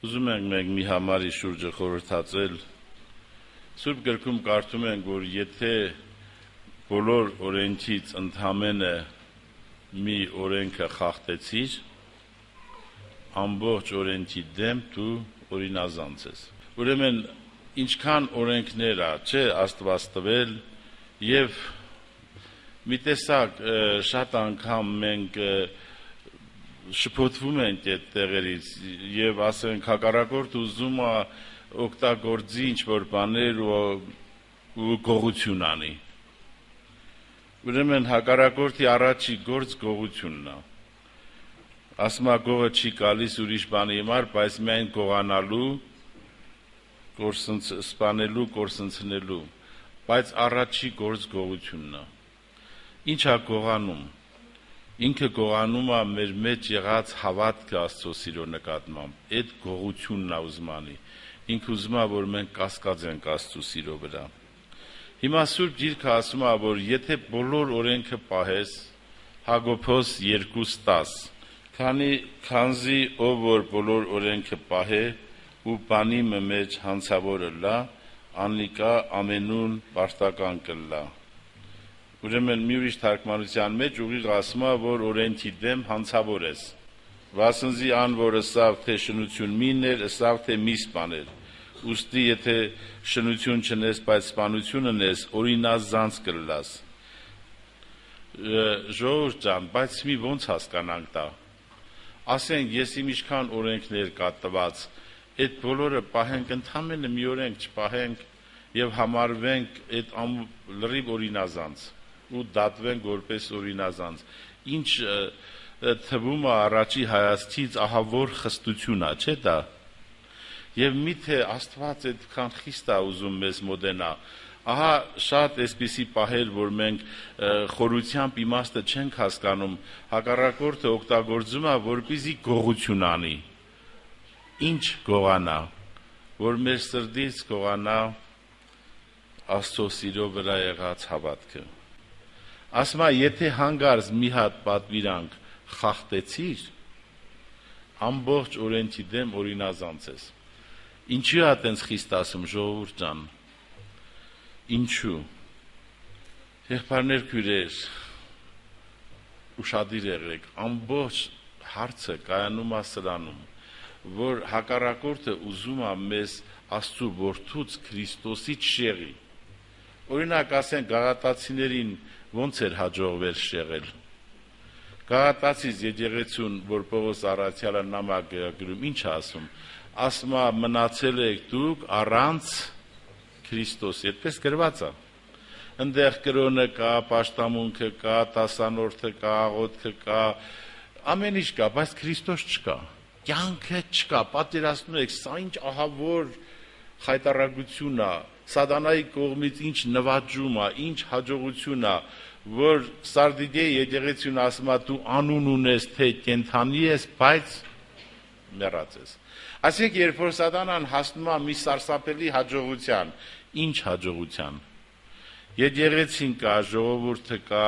Ուզում ենք մենք մի համարի շուրջը խորհրդածել, Սուրբ գրքում կարդում ենք, որ եթե բոլոր օրենքից ընդամենը մի օրենքը խախտեցիր, ամբողջ օրենքի դեմ դու օրինազանց ես։ Ուրեմն ինչքան օրենքներ ա, չէ, Աստված տվել, եւ մի տեսակ շատ անգամ մենք շփոթվում ենք այդ տեղերից եւ ասենք հակառակորդ ուզում է օգտագործի ինչ-որ բաներ ու գողություն անի։ Ուրեմն հակառակորդի առաջի գործ գողությունն է։ Ասում է գողը չի գալիս ուրիշ բանի համար, բայց միայն գողանալու, սպանելու, կորսնցնելու, բայց առաջի գործ գողությունն է։ Ինչ է գողանում։ Ինքը գողանում է մեր մեջ եղած հավատքը Աստծո սիրո նկատմամբ, այդ գողությունն է ուզում անի։ Ինքը ուզում է, որ մենք կասկածենք Աստծո սիրո վրա։ Հիմա Սուրբ Գիրքը ասում է, որ եթե բոլոր օրենքը պահես, Հակոբոս 2:10, քանզի ով որ բոլոր օրենքը պահե ու բանի մեջ հանցավորը լա, անլիկա ամենուն պարտական կլա։ Ուրեմն մի ուրիշ թարգմանության մեջ ուղիղ ասում է, որ օրենքի դեմ հանցավոր ես։ Վասնզի ան որ ըսավ թե շնություն միներ, ըսավ թե մի սպաներ։ Ուստի եթե շնություն չնես, բայց սպանություն ունես, օրինազանց կլաս։ Ժողովուրդ ջան, բայց մի ոնց հասկանանք դա։ Ասենք ես իմ ինչքան օրենքներ կա տված, այդ բոլորը պահենք, ընդամենը մի օրենք չպահենք եւ համարվենք այդ լրիվ օրինազանց ու դատվենք որպես օրինազանց։ Ինչ թվում է առաջի հայացքից ահավոր խստություն է, չէ՞ դա։ Եվ միթե Աստված այդքան խիստ է ուզում մեզ մոտենա։ Ահա շատ այսպիսի պահեր, որ մենք խորությամբ իմաստը չենք հասկանում, հակառակորդը օգտագործում է, որպեսզի գողություն անի։ Ինչ գողանա, որ մեր սրտից գողանա Աստծո սիրո վրա եղած հավատքը։ Ասում է, եթե հանգարց մի հատ պատվիրանք խախտեցիր, ամբողջ օրենքի դեմ օրինազանց ես։ Ինչու է այդպես խիստ ասում, ժողովուրդ ջան։ Ինչու։ Եղբայրներ, քույրեր, ուշադիր եղեք, ամբողջ հարցը կայանում է սրանում, որ հակառակորդը ուզում է մեզ Աստծո որդուց Քրիստոսից շեղի։ Օրինակ ասենք գաղատացիներին ոնց էր հաջողվել շեղել։ Գաղատացիս եկեղեցուն, որ Պողոս առաքյալը նամակ գրում, ինչ ասում։ Ասում է մնացել եք դուք առանց Քրիստոսի, այդպես գրված է։ Այնտեղ կրոնը կա, պաշտամունքը կա, տասանորդը կա, աղոթքը կա, ամեն ինչ կա, բայց Քրիստոս չկա։ Կյանքը չկա, պատկերացնում եք, սա ինչ ահավոր խայտարակություն է, սատանայի կողմից ինչ նվաճում է, ինչ հաջողություն է, որ Սարդիգե եկեղեցին ասում է դու անուն ունես, թե կենթանի ես, բայց մեռած ես։ Այսինքն երբ որ սատանան հասնում է մի սարսափելի հաջողության, ինչ հաջողության։ Եկեղեցին կա, ժողովուրդը կա,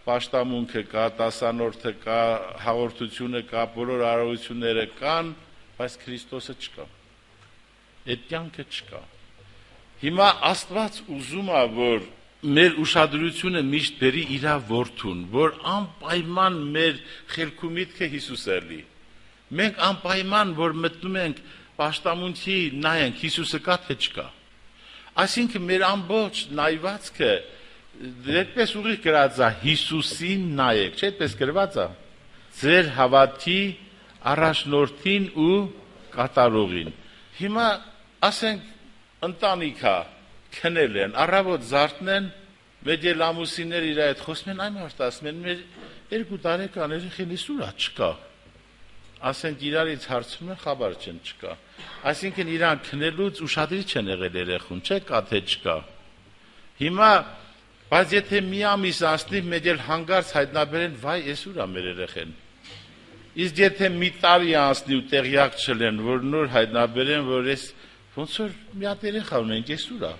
պաշտամունքը կա, տասանորդը կա, հաղորդությունը կա, բոլոր արարությունները կան, բայց Քրիստոսը չկա։ Այդ կյանքը չկա։ Հիմա Աստված ուզում է, որ մեր ուշադրությունը միշտ բերի իր որդուն, որ անպայման մեր խելքու միտքը Հիսուսը լի։ Մենք անպայման, որ մտնում ենք պաշտամունքի նայենք, Հիսուսը կա թե չկա։ Այսինքն մեր ամբողջ նայվածքը դեպպես ուղիղ գրած է Հիսուսին նայեք, չէ՞ այդպես գրված է։ Ձեր հավատքի առաջնորդին ու կատարողին։ Հիմա ասենք ընտանիքա քնել են, առավոտ զարթնեն, մեկ էլ ամուսիններ իր հետ խոսում են, այ մարդ ասում են, մեր 2 տարեկան երեխան իսուրա չկա։ Ասենք իրարից հարցնում են, խաբար չեն չկա։ Այսինքն իրան քնելուց ուշադրի չեն եղել երեխուն, չէ՞ կա թե չկա։ Հիմա բայց եթե մի ամիս անցնի, մեկ էլ հանգարց հայտնաբերեն, վայ, էսուրա մեր երեխան։ Իսկ եթե մի տարի անցնի ու տեղյակ չլեն, որ նոր հայտնաբերեն, որ էս ոնց որ մի հատ երեխա ունենք, էսուրա։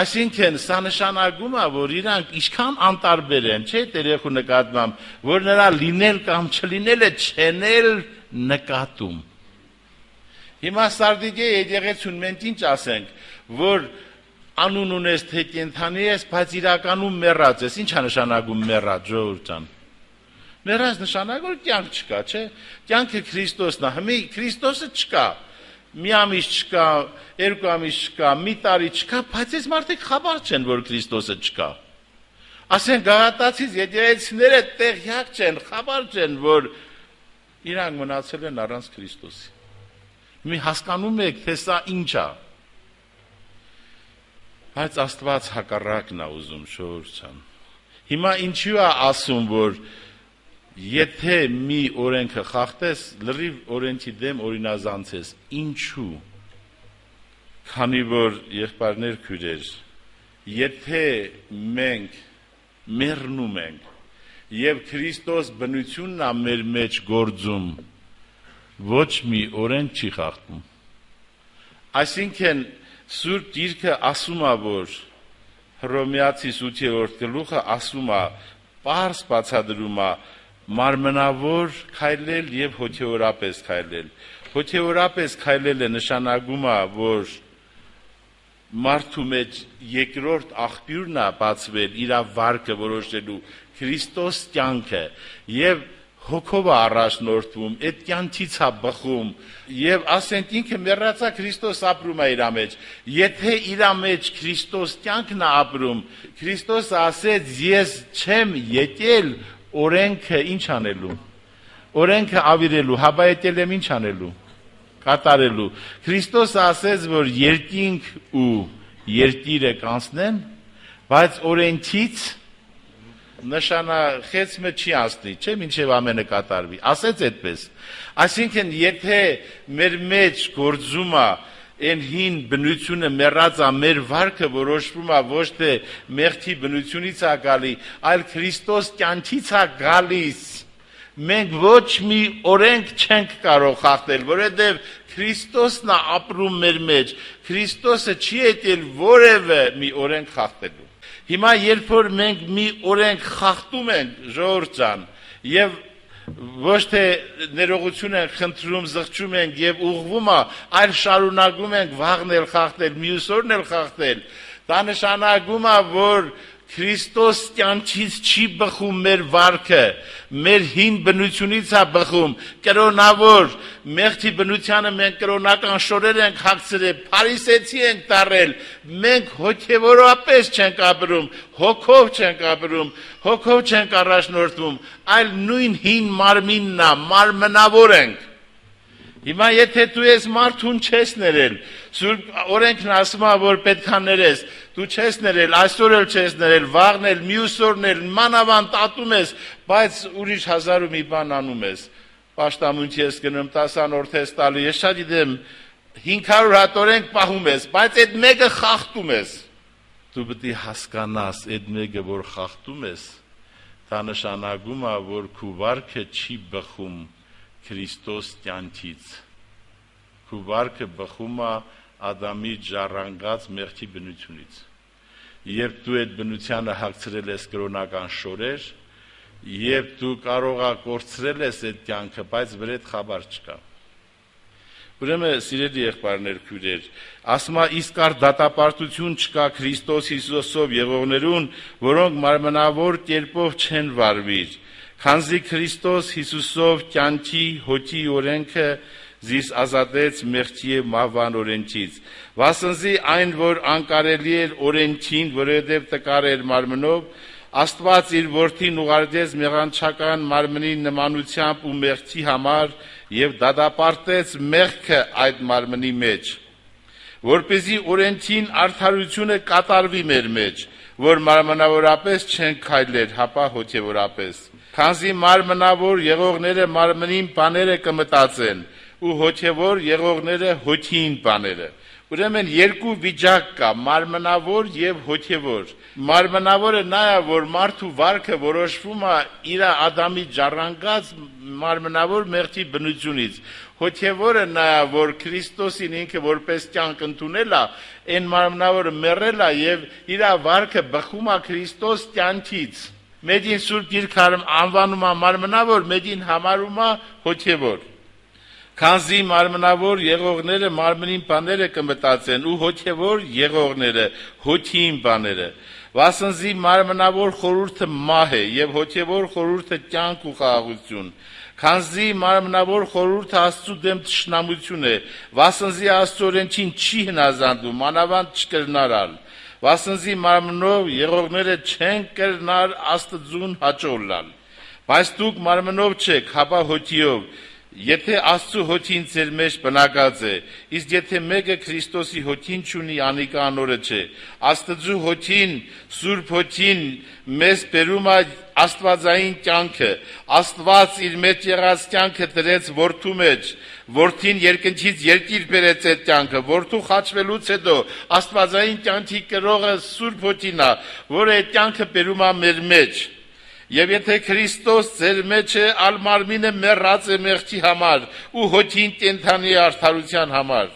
Այսինքն սա նշանակում է, որ իրանք ինչքան անտարբեր են, չէ՞ երեխու նկատմամբ, որ նրա լինել կամ չլինելը չեն էլ նկատում։ Հիմա Սարդիկե եկեղեցուն մենք ինչ ասենք, որ անուն ունես թե կենթանի ես, բայց իրականում մեռած ես, ի՞նչ է նշանակում մեռած, ժողովուրդ ջան։ Մեռած նշանակում որ կյանք չկա, չէ՞։ Կյանքը Քրիստոսն է, հիմա Քրիստոսը չկա։ Մի ամիս չկա, երկու ամիս չկա, մի տարի չկա, բայց այս մարդիկ խաբար չեն, որ Քրիստոսը չկա։ Ասեն գաղատացից եկեղեցիները տեղյակ չեն, խաբար չեն, որ իրանք մնացել են առանց Քրիստոսի։ Մի հասկանում եք, թե սա ինչ է։ Բայց Աստված հակառակն է ուզում, ժողովուրդ ջան։ Հիմա ինչու է ասում, որ եթե մի օրենքը խախտես, լրիվ օրենքի դեմ օրինազանցես, ինչու։ Քանի որ եղբայրներ քույրեր, եթե մենք մեռնում ենք եւ Քրիստոս բնությունն է մեր մեջ գործում, ոչ մի օրենք չի խախտում։ Այսինքն Սուրբ Գիրքը ասում է, որ Հռոմեացիս 8-րդ գլուխը ասում է, պարզ բացադրում է մարմնավոր քայլել եւ հոգեորապես քայլել։ Հոգեորապես քայլելը նշանակում է, որ մարդու մեջ երկրորդ աղբյուրն է բացվել իր վարկը որոշելու Քրիստոս կյանքը եւ հոգով է առաջնորդվում, այդ կյանքից է բխում եւ ասենք ինքը մեռածա Քրիստոս ապրում է իր մեջ։ Եթե իր մեջ Քրիստոս կյանքն է ապրում, Քրիստոսը ասեց ես չեմ եկել օրենքը ինչ անելու։ Օրենքը ավիրելու, հաբա եկել եմ ինչ անելու։ Կատարելու։ Քրիստոսը ասեց, որ երկինք ու երկիրը կանցնեն, բայց օրենքից նշանախեցմը չի անցնի, չէ՞, մինչև ամենը կատարվի։ Ասեց այդպես։ Այսինքն, եթե մեր մեջ գործում է այն հին բնությունը մեռած է, մեր վարքը որոշվում է ոչ թե մեղքի բնությունից է գալի, այլ Քրիստոս կյանքից է գալիս։ Մենք ոչ մի օրենք չենք կարող խախտել, որովհետև Քրիստոսն է ապրում մեր մեջ։ Քրիստոսը չի եկել որևէ մի օրենք խախտելու։ Հիմա երբ որ մենք մի օրենք խախտում ենք, ժողովուրդ ջան, եւ ոչ թե ներողություն ենք խնդրում, զղջում ենք եւ ուղղվում է, այլ շարունակում ենք վաղն էլ խախտել, մյուս օրն էլ խախտել, դա նշանակում է, որ Քրիստոս կյանքից չի բխում մեր վարքը, մեր հին բնությունից է բխում, կրոնավոր, մեղքի բնությանը մենք կրոնական շորեր ենք հագցրել, փարիսեցի ենք տարել, մենք հոգևորապես չենք ապրում, հոգով չենք ապրում, հոգով չենք առաջնորդվում, այլ նույն հին մարմինն է, մարմնավոր ենք։ Հիմա եթե դու ես մարդուն չես ներել, Սուրբ օրենքն ասում է, որ պետք է ներես, դու չես ներել, այսօր էլ չես ներել, վաղն էլ, մյուս օրն էլ, մանավանդ ատում ես, բայց ուրիշ հազար ու մի բան անում ես։ Պաշտամունքի ես գնում 10-րդ ես տալու, ես շատ գիտեմ 500 հատ օրենք պահում ես, բայց այդ մեկը խախտում ես։ Դու պետք է հասկանաս, այդ մեկը որ խախտում ես, դա նշանակում է, որ քո վարքը չի բխում Քրիստոս կյանքից։ Քո վարքը բխում է Ադամի ժառանգած մեղքի բնությունից։ Երբ դու այդ բնությանը հագցրել ես կրոնական շորեր, երբ դու կարող ես կորցրել ես այդ կյանքը, բայց վրեդ խաբար չկա։ Ուրեմն սիրելի եղբայրներ, քույրեր, ասում է իսկար դատապարտություն չկա Քրիստոս Հիսուսով եղողներուն, որոնք մարմնավոր կերպով չեն վարվիր, քանզի Քրիստոս Հիսուսով կյանքի հոգի օրենքը զիս ազատեց մեղքի և մահվան օրենքից։ Վասնզի այն, որ անկարելի էր օրենքին, որովհետև տկար էր մարմնով, Աստված իր որդին ուղարկեց մեղանչական մարմնի նմանությամբ ու մեղքի համար եւ դատապարտեց մեղքը այդ մարմնի մեջ, որպեսզի օրենքին արդարությունը կատարվի մեր մեջ, որ մարմնավորապես չեն քայլեր, հապա հոգևորապես։ Քանզի մարմնավոր եղողները մարմնին բաները կմտածեն, ու հոգևոր եղողները հոգին բաները։ Ուրեմն երկու վիճակ կա, մարմնավոր եւ հոգևոր։ Մարմնավորը նա է, որ մարդու վարքը որոշվում է իր Ադամի ժառանգած մարմնավոր մեղքի բնությունից։ Հոգևորը նա է, որ Քրիստոսին ինքը որպես կյանք ընդունել է, այն մարմնավորը մեռել է եւ իր վարքը բխում է Քրիստոս կյանքից։ Մեդին Սուրբ Գիրքը անվանում է մարմնավոր, մեդին համարում է հոգևոր։ Քանզի մարմնավոր եղողները մարմնին բաները կմտածեն ու հոգևոր եղողները հոգին բաները։ Վասնզի մարմնավոր խորհուրդը մահ է եւ հոգևոր խորհուրդը կյանք ու խաղաղություն։ Քանզի մարմնավոր խորհուրդը Աստծո դեմ թշնամություն է, վասնզի Աստծո օրենքին չի հնազանդում, մանավանդ չկրնարալ։ Վասնզի մարմնով եղողները չեն կրնար Աստծուն հաճոլալ։ Բայց դուք մարմնով չեք, հապա հոգիով։ Եթե Աստծո հոգին ձեր մեջ բնակած է, իսկ եթե մեկը Քրիստոսի հոգին չունի, անիկա անորը չէ։ Աստծո հոգին, Սուրբ հոգին մեզ բերում է աստվածային կյանքը։ Աստված իր մեջ եղած կյանքը դրեց որդու մեջ։ Որդին երկնքից երկիր բերեց այդ կյանքը։ Որդու խաչվելուց հետո աստվածային կյանքի կրողը Սուրբ հոգին է, որը այդ կյանքը բերում է մեր մեջ։ Եվ եթե Քրիստոս ձեր մեջ է, ալ մարմինը մեռած է մեղքի համար ու հոգին կենդանի արդարության համար։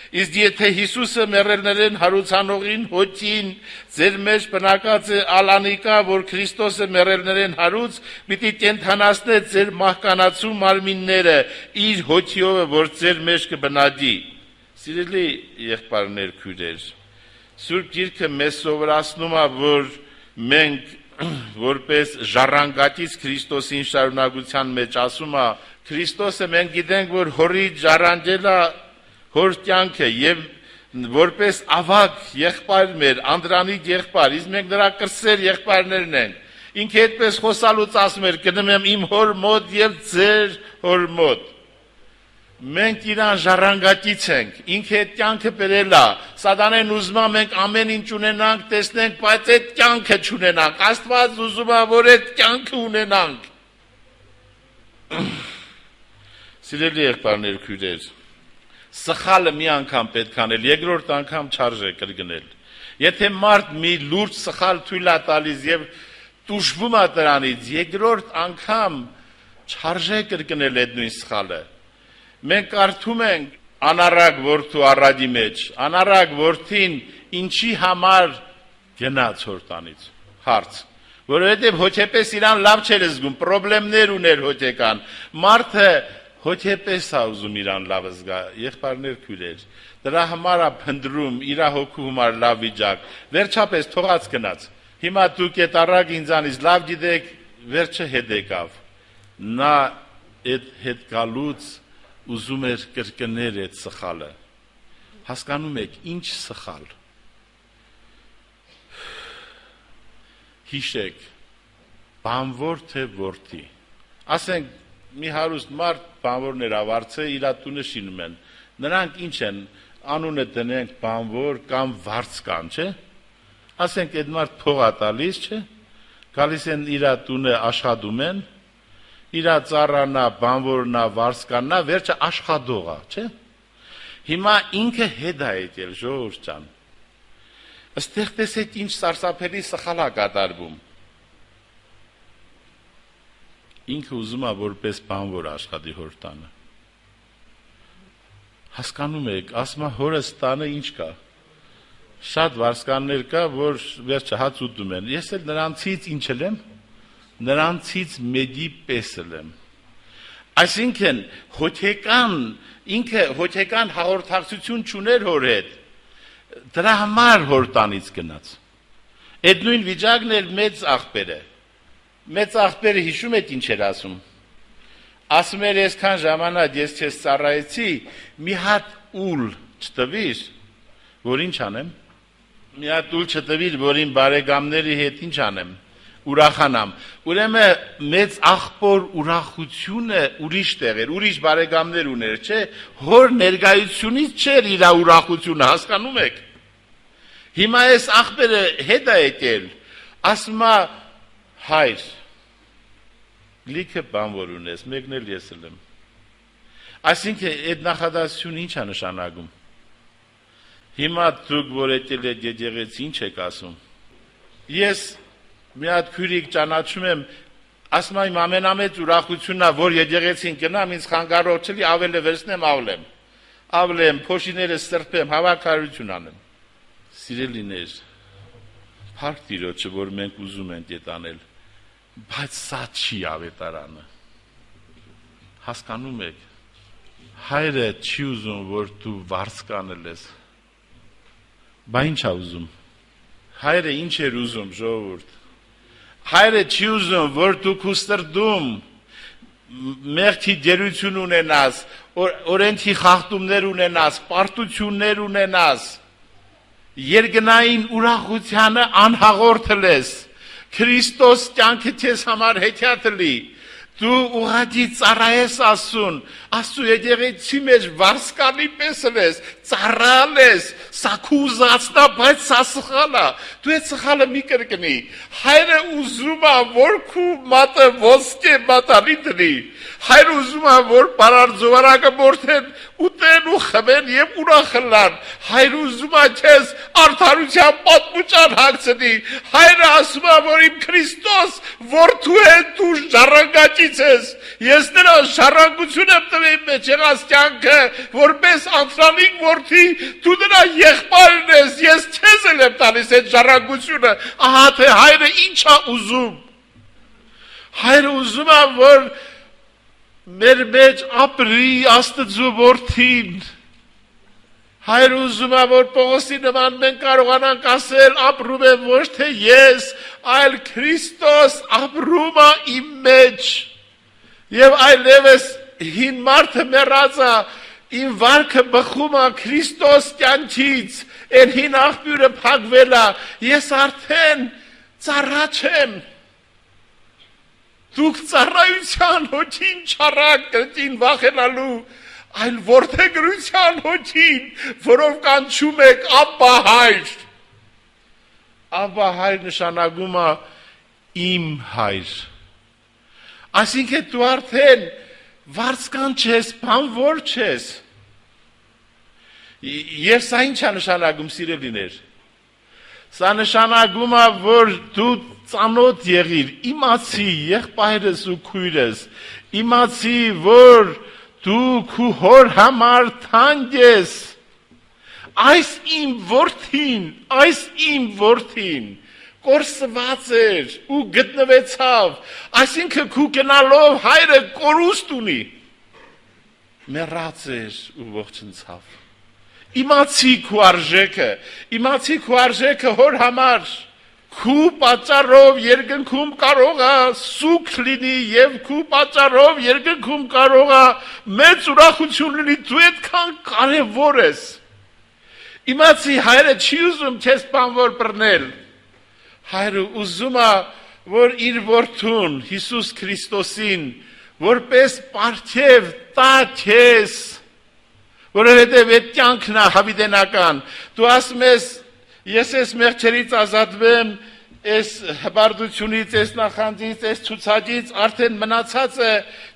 Իսկ եթե Հիսուսը մեռելներին հարուցանողին հոգին ձեր մեջ բնակած է, ալ անիկա, որ Քրիստոսը մեռելներին հարուց, պիտի կենդանացնե ձեր մահկանացու մարմինները իր հոգիով, որ ձեր մեջ կբնակի։ Սիրելի եղբայրներ, քույրեր, Սուրբ Գիրքը մեզ սովորացնում է, որ մենք որպես ժառանգատից Քրիստոսին շարունակության մեջ ասում է, Քրիստոսը մենք գիտենք, որ հորի ժառանգել է հոր կյանքը եւ որպես ավակ եղբայր մեր, անդրանիկ եղբայր, իսկ մենք նրա կրսեր եղբայրներն ենք։ Ինքը այդպես խոսալուց ասում էր, գնում եմ իմ հոր մոտ եւ ձեր հոր մոտ։ Մենք իրան ժառանգատից ենք, ինքը այդ կյանքը բերել է, սատանեն ուզում է մենք ամեն ինչ ունենանք, տեսնենք, բայց այդ կյանքը չունենանք, Աստված ուզում է, որ այդ կյանքը ունենանք։ Սիրելի եղբայրներ, քույրեր, սխալը մի անգամ պետք անել, երկրորդ անգամ չարժե կրկնել։ Եթե մարդ մի լուրջ սխալ թույլ է տալիս եւ տուժվում է դրանից, երկրորդ անգամ չարժե կրկնել այդ նույն սխալը։ Մենք կարդում ենք անառակ որդու առադի մեջ, անառակ որդին ինչի համար գնաց հորտանից, հարց, որովհետև հոգեպես իրան լավ չէր զգում, պրոբլեմներ ուներ հոգեկան, մարդը հոգեպես է ուզում իրան լավ զգա, եղբայրներ, քույրեր, դրա համար է փնտրում իր հոգու համար լավ վիճակ, վերջապես թողած գնաց, հիմա դուք այդ առակ ինձանից լավ գիտեք, վերջը հետ եկավ, նա այդ հետ գալուց ուզում էր կրկնել այդ սխալը, հասկանում եք, ինչ սխալ, հիշեք, բանվոր թե որդի, ասենք մի հարուստ մարդ բանվորներ ավարձը իրա տունը շինում են, նրանք ինչ են, անունը տնենք բանվոր կամ վարձկան, չէ, ասենք այդ մարդ փող է տալիս, չէ, գալիս են իրա տունը աշխատում են, իրա ծառանա, բանվորնա, վարձկաննա, վերջը աշխատողա, չէ, հիմա ինքը հետ է եկել, ժողովուրդ ջան, ըստեղ տեսեք ինչ սարսափելի սխալ է կատարվում, ինքը ուզում է որպես բանվոր աշխատի հոր տանը, հասկանում եք, ասում է հորս տանը ինչ կա, շատ վարձկաններ կա, որ վերջը հաց ուտում են, ես էլ նրանցից ինչ եմ, նրանցից մեդի պեսել եմ, այսինքն ինքը հոգեկան հաղորդակցություն չուներ հոր հետ, դրա համար հոր տանից գնաց, այդ նույն վիճակն էլ մեծ աղբերը հիշում եք ինչ էր ասում էր այսքան ժամանակ ես չես ծառայեցի, մի հատ ուլ չտվիր, որ ինչ անեմ, մի հատ ուլ չտվիր, որ իմ բարեկամների հետ ինչ անեմ, ուրախանամ, ուրեմն մեծ աղբոր ուրախությունը ուրիշ տեղ էր, ուրիշ բարեկամներ ուներ, չէ, հոր ներկայությունից չէր իր ուրախությունը, հասկանում եք, հիմա այս աղբերը հետ է եկել, ասում է հայր, լիքը բանվոր ունես, մեկն էլ ես եմ, այսինքն այդ նախադասությունը ինչ է նշանակում, հիմա դուք որ եկել եք եկեղեցի ինչ եք ասում, ես մի հատ քույրիկ ճանաչում եմ, ասում եմ ամենամեծ ուրախությունն է, որ եկեղեցին գնամ, ինձ խանգարող չլի, ավելի վերցնեմ, ավլեմ, փոշիները սրբեմ, հավաքարություն անեմ։ Սիրելիներ, փառք Տիրոջը, որ մենք ուզում ենք այդ անել, բայց սա չի ավետարանը։ Հասկանում եք, հայրը չի ուզում, որ դու վարձկանել ես, բա ինչ է ուզում, հայրը ինչ էր ուզում, ժողովուրդ, հայրը չի ուզում, որ դու քու սրտում մեղքի դերություն ունենաս, օրենքի խախտումներ ունենաս, պարտություններ ունենաս, երկնային ուրախությանը անհաղորդել ես, Քրիստոս կյանքը քեզ համար հեքիաթլի, դու ուղղակի ծառայես Աստծուն, Աստծու եկեղեցի մեջ վարձկալի պես ես, ծառալ ես, սա քու ուզածն է, բայց սա սխալ է, դու այդ սխալը մի կրկնի, հայրը ուզում է, որ քու մատը ոսկե մատալի դնի, հայրը ուզում է, որ բարարձովարակը մորթեն, ուտեն ու խմեն և ուրախլան, հայրը ուզում է քեզ արդարության պատմուճան հագցնի, հայրը ասում է, որ իմ Քրիստոս որդու է դու ժառանգակից ես, ես նրա ժառանգություն եմ տվել իմ մեջ եղած կյանքը, որպես անձնանիկ որդի դու նրա եղբայրն ես, ես քեզ եմ տալիս այդ ժառանգությունը, ահա թե հայրը ինչ է ուզում, հայրը ուզում է, որ մեր մեջ ապրի Աստծու որդին, հայր ուզում է, որ Պողոսի նման մենք կարողանանք ասել, ապրում եմ ոչ թե ես, այլ Քրիստոս ապրում է իմ մեջ, և այլևս հին մարդը մեռած է, իմ վարքը բխում է Քրիստոս կյանքից, այն հին աղբյուրը փակվել է, ես արդեն ծառա չեմ, դուք ծառայության հոգին չառակ կրկին վախենալու, այլ որդեգրության հոգին, որով կանչում եք Աբբա հայր։ Աբբա հայր նշանակում է իմ հայր։ Այսինքն դու արդեն վարձկան չես, բանվոր չես։ Եվ սա ինչ է նշանակում, սիրելիներ։ Սա նշանակում է, որ դու ծանոթ եղիր, իմացի եղբայրս ու քույրս, իմացի, որ դու քու հոր համար թանկ ես, այս իմ որդին, կորսված էր ու գտնվեցավ, այսինքն քու գնալով հայրը կորուստ ունի, մեռած էր ու ողջնցավ, իմացի քու արժեքը հոր համար, քու պատճառով երկնքում կարող է սուգ լինի և քու պատճառով երկնքում կարող է մեծ ուրախություն լինի, դու այդքան կարևոր ես։ Իմացի հայրը չի ուզում քեզ բանվոր բռնել, հայրը ուզում է, որ իր որդուն Հիսուս Քրիստոսին որպես պարգև տա քեզ, որովհետև այդ կյանքն է հավիտենական, դու ասում ես ես ես մեղքերից ազատվեմ, ես հբարդությունից, ես նախանձից, ես ցուցակից, արդեն մնացածը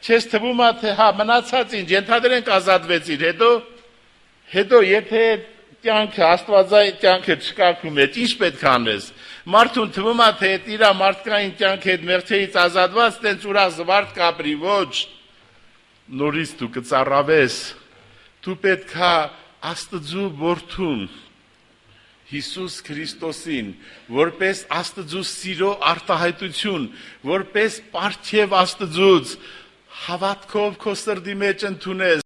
չես թվում է, թե հա մնացած ինչ, ենթադրենք ազատվեցիր, հետո եթե կյանքը, աստվածային կյանքը չկակում է, ինչ պետք անես, մարդուն թվում է, թե իր մարդկային կյանքը այդ մեղքերից ազատված, տենց ուրախ զվարթ կապրի, ոչ, նորից դու կծառավես, դու պետք է Աստծու որդուն Հիսուս Քրիստոսին, որպես Աստծու սիրո արտահայտություն, որպես պարգև Աստծուց, հավատքով քո սրտի մեջ ընդունես,